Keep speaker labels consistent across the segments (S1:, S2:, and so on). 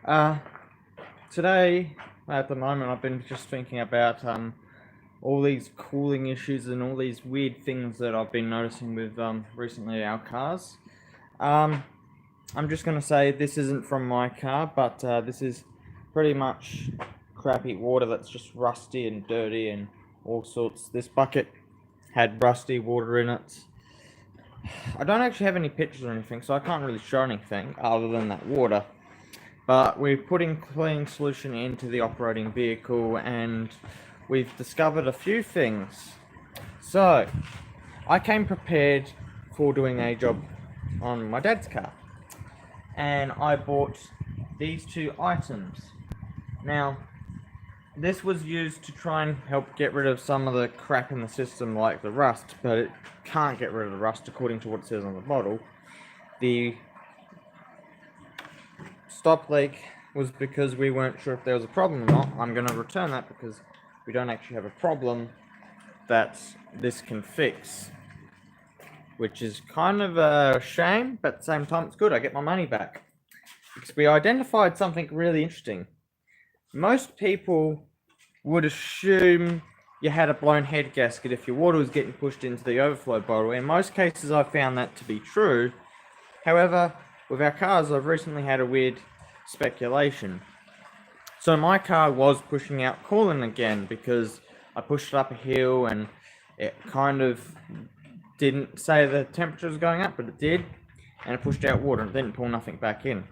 S1: Uh, Today, at the moment, I've been just thinking about all these cooling issues and all these weird things that I've been noticing with recently our cars. Um, I'm just gonna say this isn't from my car, but this is pretty much crappy water that's just rusty and dirty and all sorts. This bucket had rusty water in it. I don't actually have any pictures or anything, so I can't really show anything other than that water. But we're putting cleaning solution into the operating vehicle and we've discovered a few things. So, I came prepared for doing a job on my dad's car. And I bought these two items. Now, this was used to try and help get rid of some of the crap in the system like the rust, but it can't get rid of the rust according to what it says on the bottle. The stop leak was because we weren't sure if there was a problem or not. I'm going to return that because we don't actually have a problem that this can fix, which is kind of a shame, but at the same time it's good. I get my money back because we identified something really interesting. Most people would assume you had a blown head gasket if your water was getting pushed into the overflow bottle. In most cases I found that to be true. However, with our cars, I've recently had a weird speculation. So my car was pushing out coolant again because I pushed it up a hill and it kind of didn't say the temperature was going up, but it did, and it pushed out water and it didn't pull nothing back in.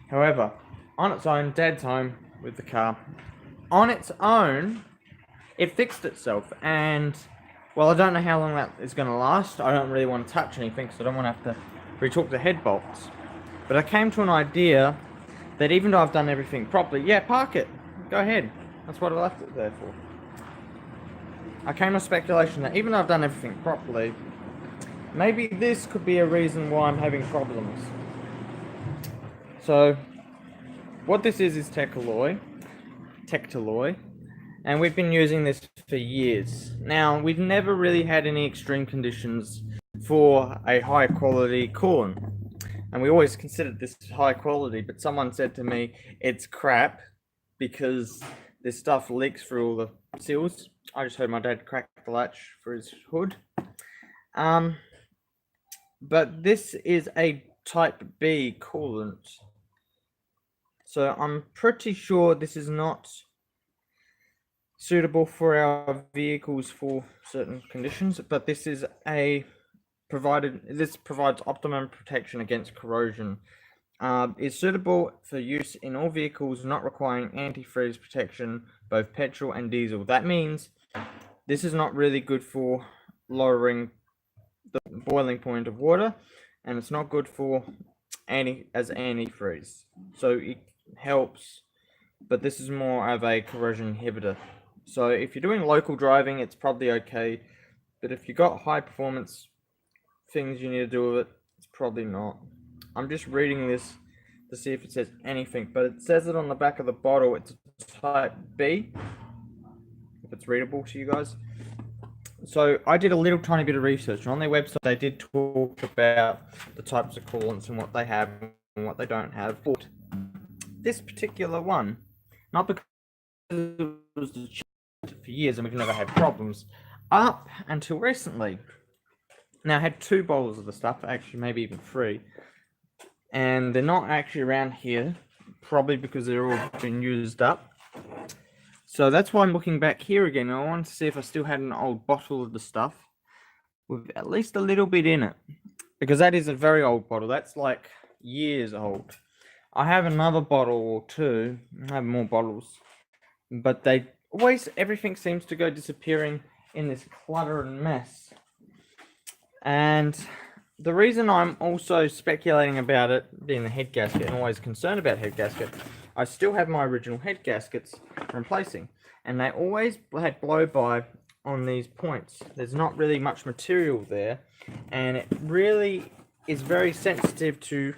S1: However, on its own, Dad's home with the car. On its own, it fixed itself, and well, I don't know how long that is going to last. I don't really want to touch anything, so I don't want to have to retorque the head bolts. But I came to an idea that even though I've done everything properly, yeah, park it. Go ahead. That's what I left it there for. I came to speculation that even though I've done everything properly, maybe this could be a reason why I'm having problems. So, what this is Tectaloy, and we've been using this for years. Now, we've never really had any extreme conditions for a high quality coolant. And we always considered this high quality, but someone said to me, it's crap because this stuff leaks through all the seals. I just heard my dad crack the latch for his hood. But this is a type B coolant. So I'm pretty sure this is not suitable for our vehicles for certain conditions, but this is this provides optimum protection against corrosion. Is suitable for use in all vehicles not requiring antifreeze protection, both petrol and diesel. That means this is not really good for lowering the boiling point of water, and it's not good for antifreeze. So it helps, but this is more of a corrosion inhibitor. So if you're doing local driving, it's probably okay, but if you've got high performance things you need to do with it, it's probably not. I'm just reading this to see if it says anything, but it says it on the back of the bottle. It's type B, if it's readable to you guys. So I did a little tiny bit of research, and on their website they did talk about the types of coolants and what they have and what they don't have. But this particular one, not because it was for years and we've never had problems, up until recently. Now, I had 2 bottles of the stuff, actually maybe even 3, and they're not actually around here, probably because they're all been used up. So that's why I'm looking back here again. I wanted to see if I still had an old bottle of the stuff with at least a little bit in it, because that is a very old bottle. That's like years old. I have another bottle or 2. I have more bottles, but everything seems to go disappearing in this clutter and mess. And the reason I'm also speculating about it being the head gasket and always concerned about head gasket, I still have my original head gaskets replacing, and they always had blow by on these points. There's not really much material there, and it really is very sensitive to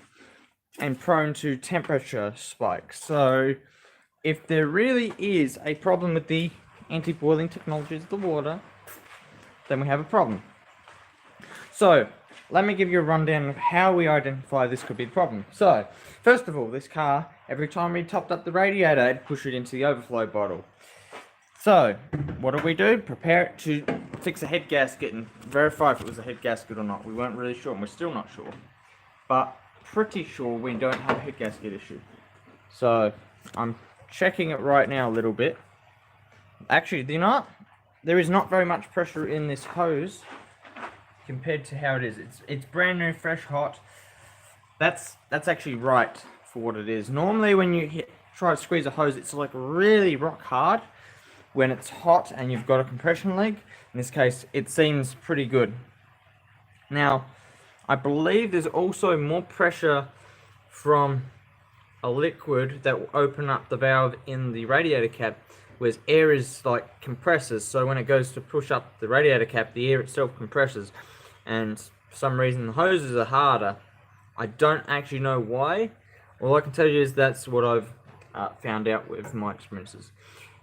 S1: and prone to temperature spikes. So if there really is a problem with the anti-boiling technologies of the water, then we have a problem. So let me give you a rundown of how we identify this could be the problem. So, first of all, this car, every time we topped up the radiator, it'd push it into the overflow bottle. So, what did we do? Prepare it to fix a head gasket and verify if it was a head gasket or not. We weren't really sure, and we're still not sure. But pretty sure we don't have a head gasket issue. So, I'm checking it right now a little bit. Actually, there is not very much pressure in this hose compared to how it is. It's brand new, fresh, hot. That's actually right for what it is. Normally when you try to squeeze a hose, it's like really rock hard when it's hot and you've got a compression leak. In this case, it seems pretty good. Now, I believe there's also more pressure from a liquid that will open up the valve in the radiator cap, whereas air is like compresses. So when it goes to push up the radiator cap, the air itself compresses, and for some reason the hoses are harder. I don't actually know why. All I can tell you is that's what I've found out with my experiences.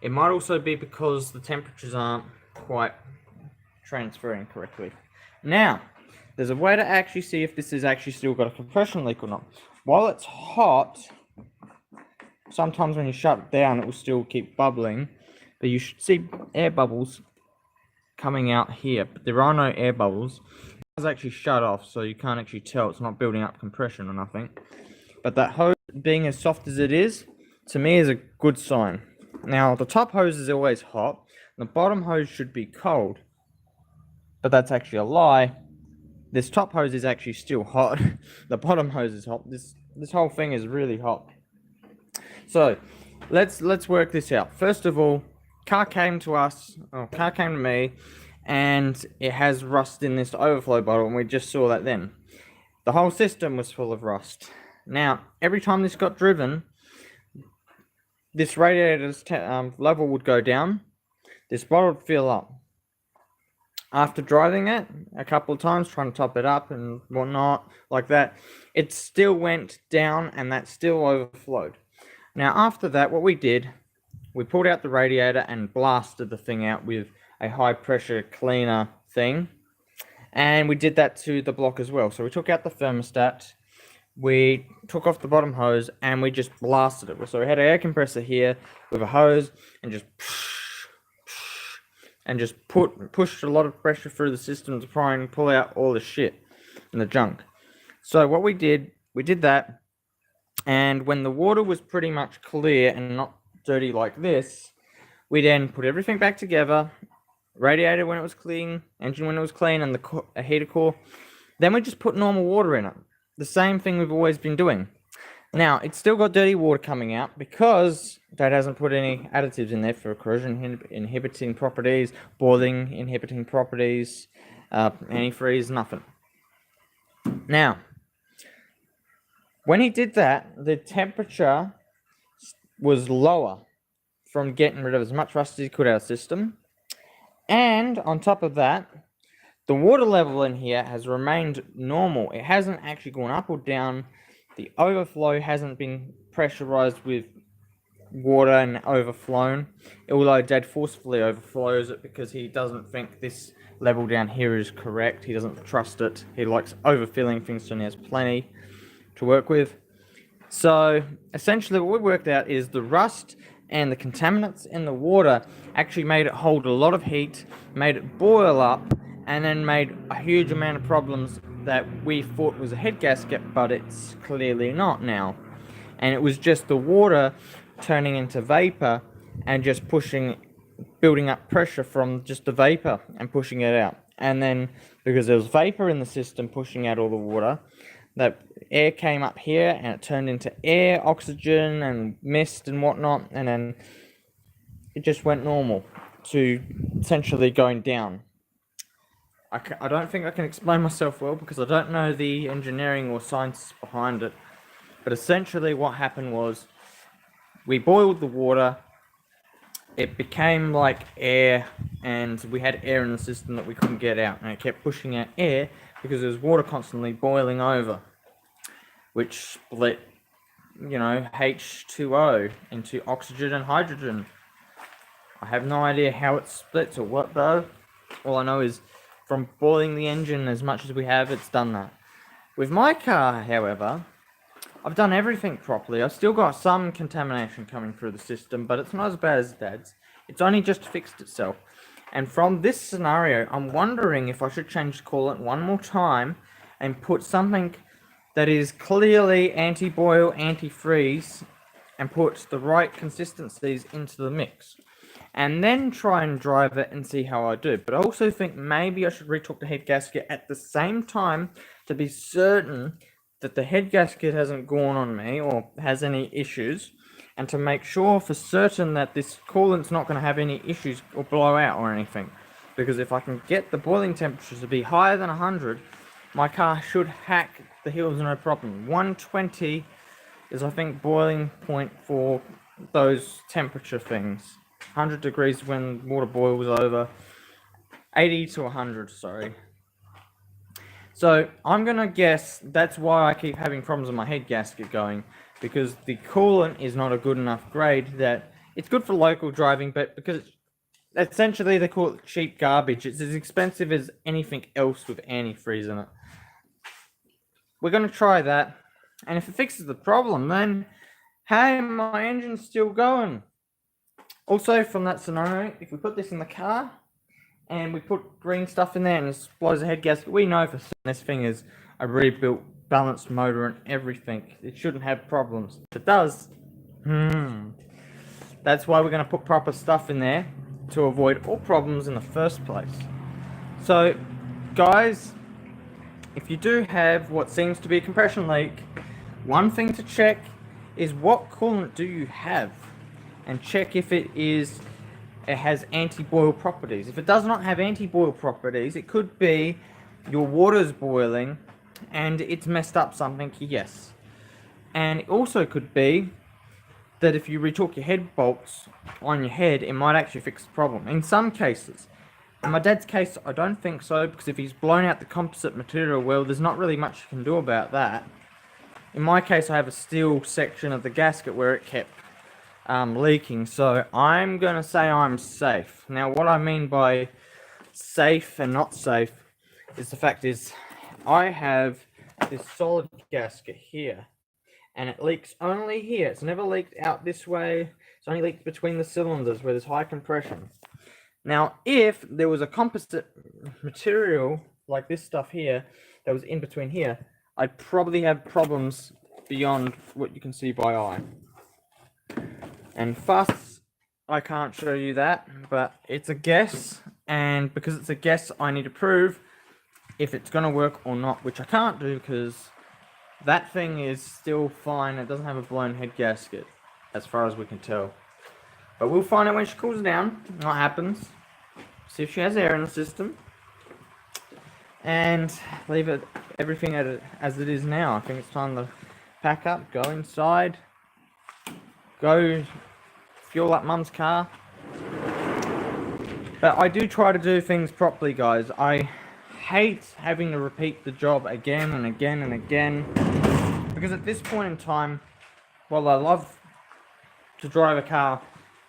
S1: It might also be because the temperatures aren't quite transferring correctly. Now, there's a way to actually see if this has actually still got a compression leak or not. While it's hot, sometimes when you shut it down, it will still keep bubbling, but you should see air bubbles coming out here, but there are no air bubbles. It's actually shut off, so you can't actually tell. It's not building up compression or nothing. But that hose being as soft as it is, to me, is a good sign. Now, the top hose is always hot. The bottom hose should be cold. But that's actually a lie. This top hose is actually still hot. The bottom hose is hot. This whole thing is really hot. So, let's work this out. First of all, car came to me, and it has rust in this overflow bottle, and we just saw that then. The whole system was full of rust. Now, every time this got driven, this radiator's level would go down, this bottle would fill up. After driving it a couple of times, trying to top it up and whatnot, like that, it still went down and that still overflowed. Now, after that, what we did, we pulled out the radiator and blasted the thing out with a high pressure cleaner thing. And we did that to the block as well. So we took out the thermostat, we took off the bottom hose, and we just blasted it. So we had an air compressor here with a hose and just pushed a lot of pressure through the system to try and pull out all the shit and the junk. So what we did that, and when the water was pretty much clear and not dirty like this, we then put everything back together, radiator when it was clean, engine when it was clean, and the heater core. Then we just put normal water in it. The same thing we've always been doing. Now, it's still got dirty water coming out because Dad hasn't put any additives in there for corrosion inhibiting properties, boiling inhibiting properties, antifreeze, nothing. Now, when he did that, the temperature was lower from getting rid of as much rust as he could out of the system. And on top of that, the water level in here has remained normal. It hasn't actually gone up or down. The overflow hasn't been pressurized with water and overflown, although Dad forcefully overflows it because he doesn't think this level down here is correct. He doesn't trust it. He likes overfilling things so he has plenty to work with. So essentially what we worked out is the rust and the contaminants in the water actually made it hold a lot of heat, made it boil up, and then made a huge amount of problems that we thought was a head gasket, but it's clearly not now. And it was just the water turning into vapor and just building up pressure from just the vapor and pushing it out. And then, because there was vapor in the system pushing out all the water, that air came up here and it turned into air, oxygen, and mist and whatnot, and then it just went normal to essentially going down. I don't think I can explain myself well because I don't know the engineering or science behind it. But essentially what happened was we boiled the water, it became like air, and we had air in the system that we couldn't get out, and it kept pushing out air because there was water constantly boiling over, which split, H2O into oxygen and hydrogen. I have no idea how it splits or what though. All I know is from boiling the engine as much as we have, it's done that. With my car, however, I've done everything properly. I've still got some contamination coming through the system, but it's not as bad as Dad's. It's only just fixed itself. And from this scenario, I'm wondering if I should change the coolant one more time and put something that is clearly anti-boil, anti-freeze, and put the right consistencies into the mix. And then try and drive it and see how I do. But I also think maybe I should retorque the head gasket at the same time to be certain that the head gasket hasn't gone on me or has any issues, and to make sure for certain that this coolant's not going to have any issues or blow out or anything. Because if I can get the boiling temperatures to be higher than 100, my car should hack the hills no problem. 120 is, I think, boiling point for those temperature things. 100 degrees when water boils over. 80 to 100, sorry. So I'm going to guess that's why I keep having problems with my head gasket going, because the coolant is not a good enough grade that it's good for local driving, but because it's, essentially they call it cheap garbage, it's as expensive as anything else with antifreeze in it. We're going to try that, and if it fixes the problem, then hey, my engine's still going. Also, from that scenario, if we put this in the car and we put green stuff in there and it blows the head gasket, we know for certain this thing is a rebuilt, balanced motor and everything. It shouldn't have problems. If it does, that's why we're going to put proper stuff in there to avoid all problems in the first place. So, guys, if you do have what seems to be a compression leak, one thing to check is what coolant do you have, and check if it has anti-boil properties. If it does not have anti-boil properties, it could be your water's boiling and it's messed up something, yes. And it also could be that if you retorque your head bolts on your head, it might actually fix the problem. In some cases. In my dad's case, I don't think so, because if he's blown out the composite material, well, there's not really much you can do about that. In my case, I have a steel section of the gasket where it kept leaking, so I'm gonna say I'm safe. Now, what I mean by safe and not safe is the fact is I have this solid gasket here, and it leaks only here. It's never leaked out this way. It's only leaked between the cylinders where there's high compression. Now, if there was a composite material like this stuff here that was in between here, I'd probably have problems beyond what you can see by eye. And fuss, I can't show you that, but it's a guess, and because it's a guess, I need to prove if it's going to work or not, which I can't do because that thing is still fine. It doesn't have a blown head gasket, as far as we can tell. But we'll find out when she cools down what happens, see if she has air in the system, and leave it everything as it is now. I think it's time to pack up, go inside, go fuel up Mum's car. But I do try to do things properly, guys. I hate having to repeat the job again and again and again, because at this point in time, while I love to drive a car,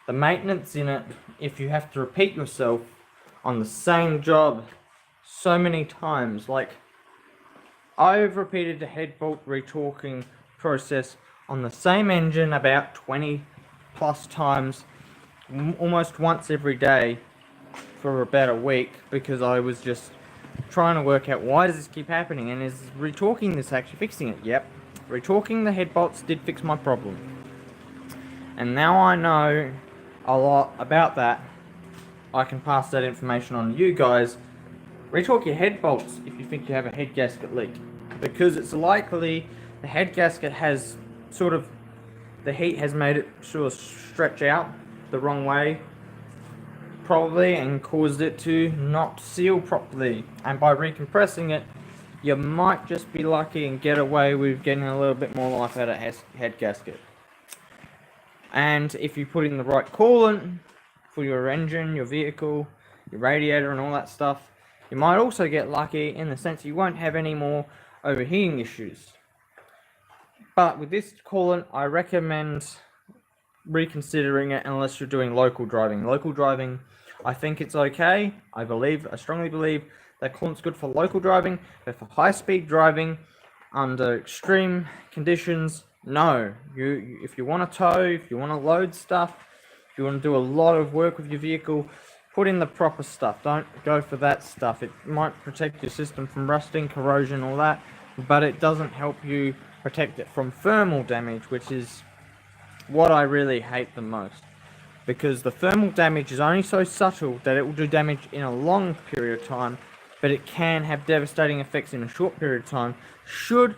S1: the maintenance in it, if you have to repeat yourself on the same job so many times, like I've repeated the head bolt retorquing process on the same engine about 20 plus times, almost once every day for about a week, because I was just trying to work out why does this keep happening, and is retorquing this actually fixing it? Yep, retorquing the head bolts did fix my problem, and now I know a lot about that. I can pass that information on to you guys. Retorque your head bolts if you think you have a head gasket leak, because it's likely the head gasket has sort of, the heat has made it sort of stretch out the wrong way, probably, and caused it to not seal properly. And by recompressing it, you might just be lucky and get away with getting a little bit more life out of head gasket. And if you put in the right coolant for your engine, your vehicle, your radiator and all that stuff, you might also get lucky in the sense you won't have any more overheating issues. But with this coolant, I recommend reconsidering it unless you're doing local driving. Local driving, I think it's okay. I strongly believe That coolant's good for local driving, but for high-speed driving, under extreme conditions, no. If you want to tow, if you want to load stuff, if you want to do a lot of work with your vehicle, put in the proper stuff. Don't go for that stuff. It might protect your system from rusting, corrosion, all that, but it doesn't help you protect it from thermal damage, which is what I really hate the most. Because the thermal damage is only so subtle that it will do damage in a long period of time, but it can have devastating effects in a short period of time should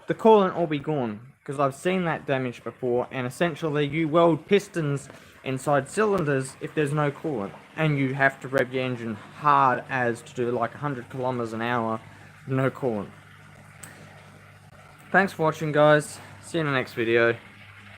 S1: the coolant all be gone. Because I've seen that damage before, and essentially you weld pistons inside cylinders if there's no coolant, and you have to rev your engine hard as to do like 100 kilometers an hour with no coolant. Thanks for watching, guys. See you in the next video.